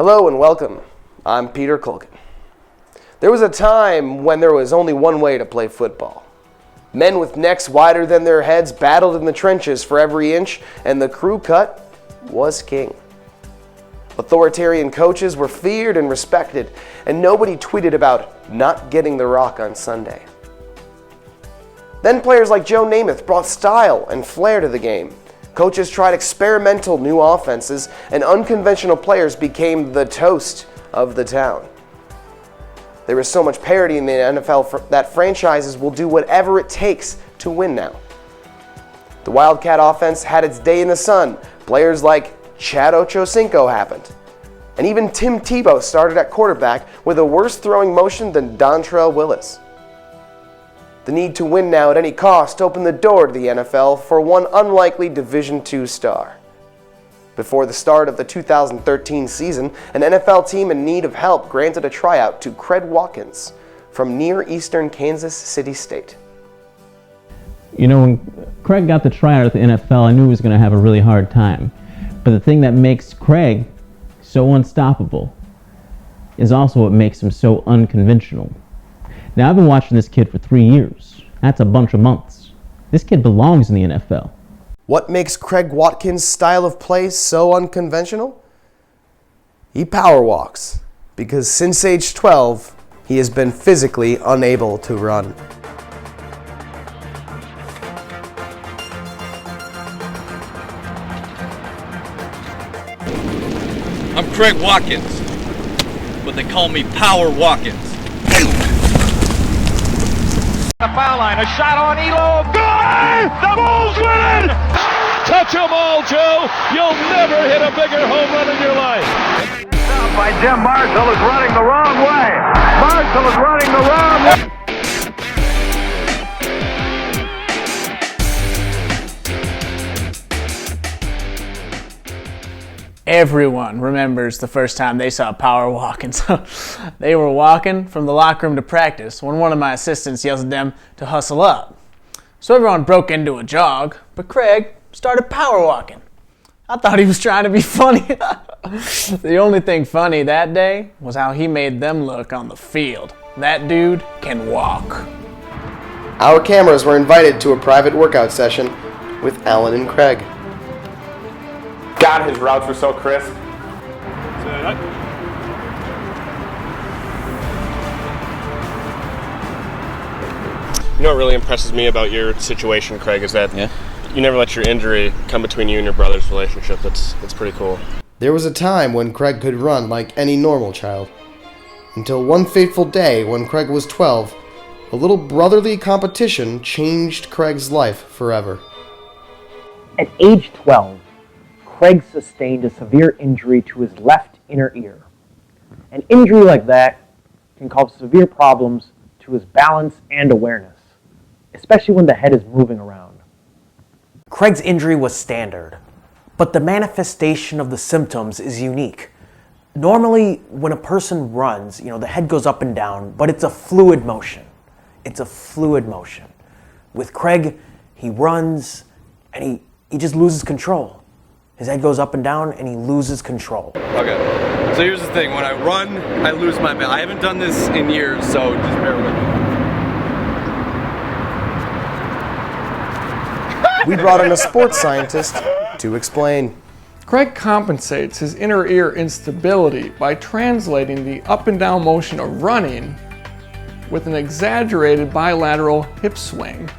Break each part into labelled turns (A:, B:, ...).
A: Hello and welcome. I'm Peter Culkin. There was a time when there was only one way to play football. Men with necks wider than their heads battled in the trenches for every inch, and the crew cut was king. Authoritarian coaches were feared and respected, and nobody tweeted about not getting the rock on Sunday. Then players like Joe Namath brought style and flair to the game. Coaches tried experimental new offenses, and unconventional players became the toast of the town. There is so much parity in the NFL that franchises will do whatever it takes to win now. The Wildcat offense had its day in the sun. Players like Chad Ochocinco happened. And even Tim Tebow started at quarterback with a worse throwing motion than Dontrell Willis. The need to win now at any cost opened the door to the NFL for one unlikely Division II star. Before the start of the 2013 season, an NFL team in need of help granted a tryout to Craig Watkins from near eastern Kansas City State.
B: You know, when Craig got the tryout at the NFL, I knew he was going to have a really hard time. But the thing that makes Craig so unstoppable is also what makes him so unconventional. Now, I've been watching this kid for 3 years. That's a bunch of months. This kid belongs in the NFL.
A: What makes Craig Watkins' style of play so unconventional? He power walks, because since age 12, he has been physically unable to run.
C: I'm Craig Watkins, but they call me Power Walkins.
D: The foul line, a shot on Elo, good! The Bulls win! Touch 'em all, Joe. You'll never hit a bigger home run in your life.
E: Stop by Jim Marshall is running the wrong way. Marshall is running the wrong way.
F: Everyone remembers the first time they saw Power Walkins. They were walking from the locker room to practice when one of my assistants yells at them to hustle up. So everyone broke into a jog, but Craig started power walking. I thought he was trying to be funny. The only thing funny that day was how he made them look on the field. That dude can walk.
A: Our cameras were invited to a private workout session with Alan and Craig.
G: God, his routes were so crisp. You know what really impresses me about your situation, Craig, is that you never let your injury come between you and your brother's relationship. That's pretty cool.
A: There was a time when Craig could run like any normal child. Until one fateful day when Craig was 12, a little brotherly competition changed Craig's life forever.
H: At age 12, Craig sustained a severe injury to his left inner ear. An injury like that can cause severe problems to his balance and awareness, especially when the head is moving around.
I: Craig's injury was standard, but the manifestation of the symptoms is unique. Normally, when a person runs, the head goes up and down, but it's a fluid motion. It's a fluid motion. With Craig, he runs and he just loses control. His head goes up and down, and he loses control.
C: Okay, so here's the thing. When I run, I lose my balance. I haven't done this in years, so just bear with me.
A: We brought in a sports scientist to explain.
J: Craig compensates his inner ear instability by translating the up and down motion of running with an exaggerated bilateral hip swing.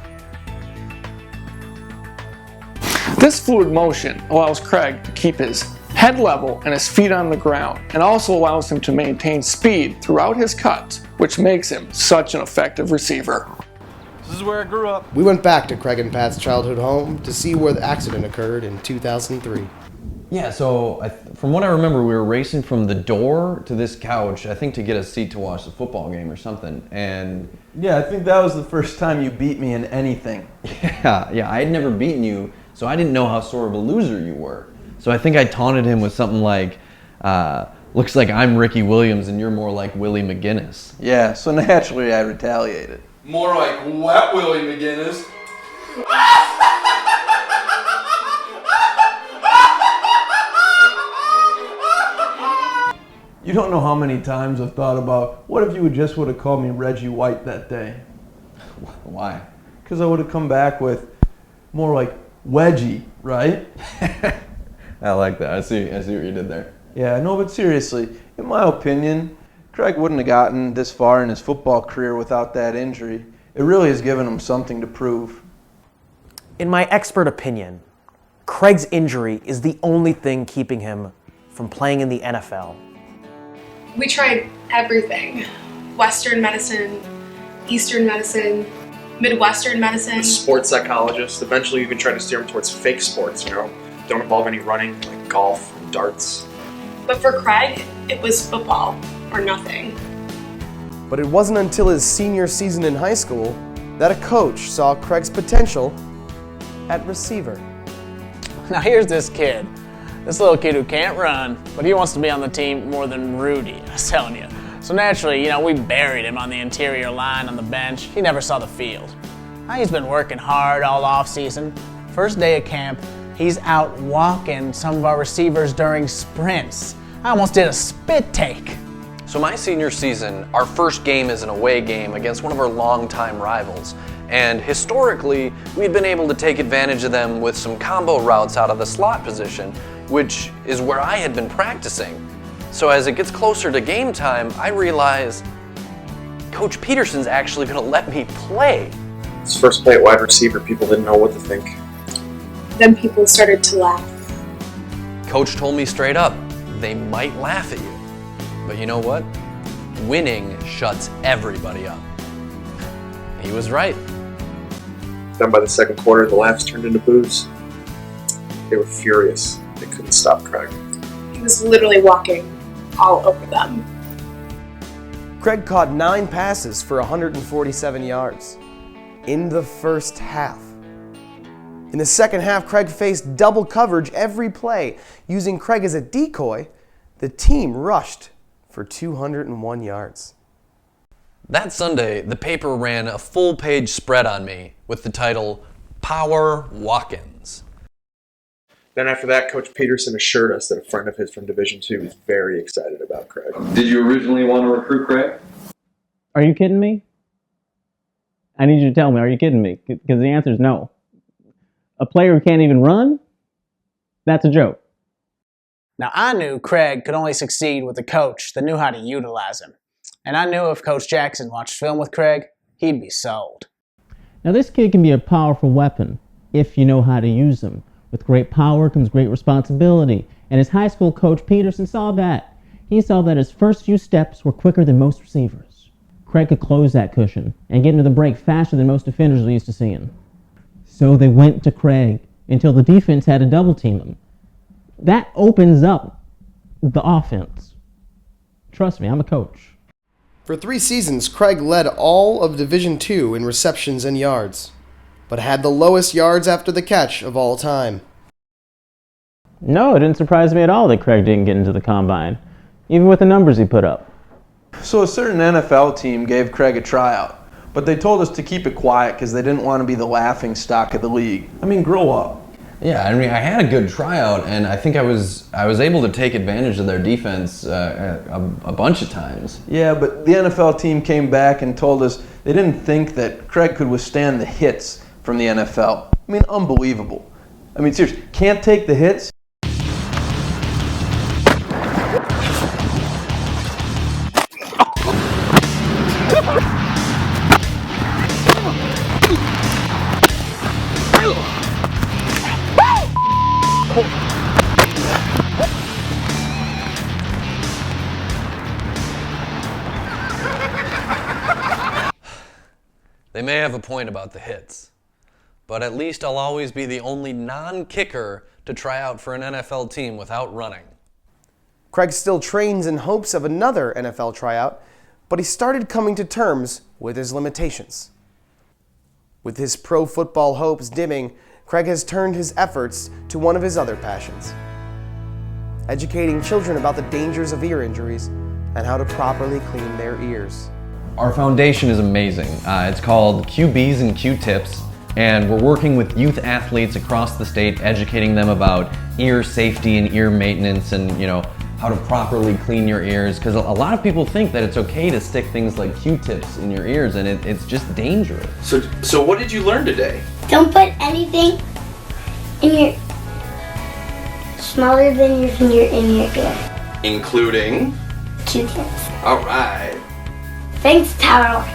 J: This fluid motion allows Craig to keep his head level and his feet on the ground, and also allows him to maintain speed throughout his cuts, which makes him such an effective receiver.
C: This is where I grew up.
A: We went back to Craig and Pat's childhood home to see where the accident occurred in 2003.
K: Yeah, so from what I remember, we were racing from the door to this couch, I think to get a seat to watch the football game or something, and...
L: Yeah, I think that was the first time you beat me in anything.
K: Yeah, I had never beaten you, so I didn't know how sort of a loser you were. So I think I taunted him with something like, looks like I'm Ricky Williams and you're more like Willie McGinnis.
L: Yeah, so naturally I retaliated.
C: More like Wet Willie McGinnis.
L: You don't know how many times I've thought about, what if you just would have called me Reggie White that day?
K: Why?
L: Because I would have come back with more like Wedgie, right?
K: I like that. I see what you did there.
L: Yeah, no, but seriously, in my opinion, Craig wouldn't have gotten this far in his football career without that injury. It really has given him something to prove.
I: In my expert opinion, Craig's injury is the only thing keeping him from playing in the NFL.
M: We tried everything. Western medicine, Eastern medicine, Midwestern medicine.
N: The sports psychologist eventually even tried to steer him towards fake sports, don't involve any running, like golf and darts.
M: But for Craig, it was football or nothing.
A: But it wasn't until his senior season in high school that a coach saw Craig's potential at receiver.
F: Now here's this kid. This little kid who can't run, but he wants to be on the team more than Rudy, I was telling you. So naturally, we buried him on the interior line on the bench. He never saw the field. Now he's been working hard all off season. First day of camp, he's out walking some of our receivers during sprints. I almost did a spit take.
O: So my senior season, our first game is an away game against one of our longtime rivals. And historically, we've been able to take advantage of them with some combo routes out of the slot position, which is where I had been practicing. So as it gets closer to game time, I realize Coach Peterson's actually gonna let me play.
N: His first play at wide receiver, people didn't know what to think.
M: Then people started to laugh.
O: Coach told me straight up, they might laugh at you. But you know what? Winning shuts everybody up. He was right.
N: Then by the second quarter, the laughs turned into boos. They were furious. They couldn't stop Craig.
M: He was literally walking all over them.
A: Craig caught 9 passes for 147 yards in the first half. In the second half, Craig faced double coverage every play. Using Craig as a decoy, the team rushed for 201 yards.
O: That Sunday, the paper ran a full-page spread on me with the title, Power Walkins.
N: Then after that, Coach Peterson assured us that a friend of his from Division II was very excited about Craig.
P: Did you originally want to recruit Craig?
B: Are you kidding me? I need you to tell me, are you kidding me? Because the answer is no. A player who can't even run? That's a joke.
F: Now I knew Craig could only succeed with a coach that knew how to utilize him. And I knew if Coach Jackson watched film with Craig, he'd be sold.
B: Now this kid can be a powerful weapon if you know how to use him. With great power comes great responsibility. And his high school coach Peterson saw that. He saw that his first few steps were quicker than most receivers. Craig could close that cushion and get into the break faster than most defenders are used to seeing. So they went to Craig until the defense had to double team him. That opens up the offense. Trust me, I'm a coach.
A: For 3 seasons, Craig led all of Division II in receptions and yards, but had the lowest yards after the catch of all time.
B: No, it didn't surprise me at all that Craig didn't get into the combine, even with the numbers he put up.
L: So a certain NFL team gave Craig a tryout, but they told us to keep it quiet because they didn't want to be the laughing stock of the league. I mean, grow up.
K: Yeah, I mean, I had a good tryout, and I think I was able to take advantage of their defense a bunch of times.
L: Yeah, but the NFL team came back and told us they didn't think that Craig could withstand the hits from the NFL. I mean, unbelievable. I mean, seriously, can't take the hits?
O: They may have a point about the hits, but at least I'll always be the only non-kicker to try out for an NFL team without running.
A: Craig still trains in hopes of another NFL tryout, but he started coming to terms with his limitations. With his pro football hopes dimming, Craig has turned his efforts to one of his other passions: educating children about the dangers of ear injuries and how to properly clean their ears.
K: Our foundation is amazing. It's called QBs and Q-Tips, and we're working with youth athletes across the state, educating them about ear safety and ear maintenance and, how to properly clean your ears, because a lot of people think that it's okay to stick things like Q-tips in your ears, and it's just dangerous.
Q: So what did you learn today?
R: Don't put anything in your smaller than your finger in your ear.
Q: Including?
R: Q-tips.
Q: All right.
R: Thanks, Power.